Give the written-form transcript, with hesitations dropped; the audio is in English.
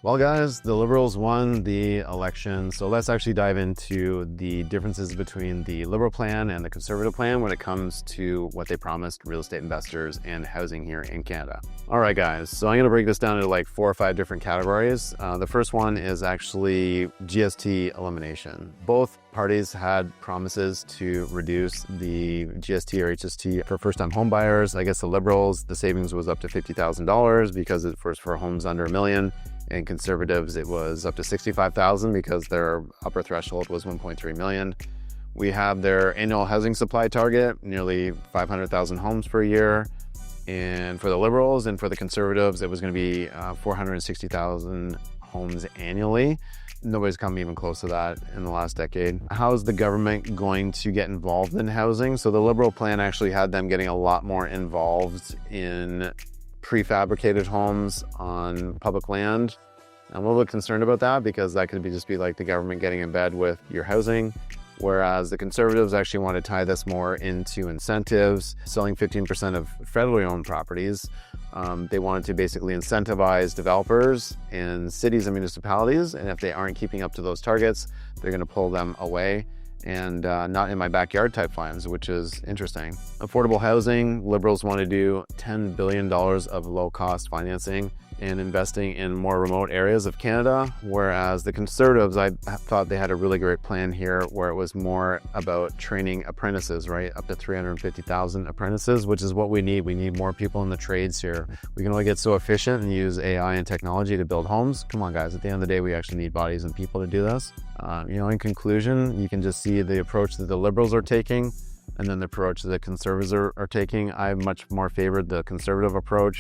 Well, guys, the Liberals won the election, so let's actually dive into the differences between the Liberal plan and the Conservative plan when it comes to what they promised real estate investors and housing here in Canada. All right, guys, so I'm going to break this down into like 4 or 5 different categories. The first one is actually GST elimination. Both parties had promises to reduce the GST or HST for first-time home buyers. I guess the Liberals, the savings was up to $50,000 because it was for homes under $1 million. And Conservatives, it was up to $65,000 because their upper threshold was $1.3 million. We have their annual housing supply target, nearly 500,000 homes per year. And for the Liberals and for the Conservatives, it was going to be 460,000 homes annually. Nobody's come even close to that in the last decade. How is the government going to get involved in housing? So the Liberal plan actually had them getting a lot more involved in prefabricated homes on public land. I'm a little bit concerned about that because that could just be like the government getting in bed with your housing, whereas the Conservatives actually want to tie this more into incentives, selling 15% of federally owned properties. They wanted to basically incentivize developers in cities and municipalities, and if they aren't keeping up to those targets, they're going to pull them away. And not in my backyard type plans, which is interesting. Affordable housing, Liberals want to do $10 billion of low-cost financing and investing in more remote areas of Canada, whereas the Conservatives, I thought they had a really great plan here where it was more about training apprentices, right? Up to 350,000 apprentices, which is what we need. We need more people in the trades here. We can only get so efficient and use AI and technology to build homes. Come on, guys, at the end of the day, we actually need bodies and people to do this. In conclusion, you can just see the approach that the Liberals are taking and then the approach that the Conservatives are taking. I much more favored the Conservative approach.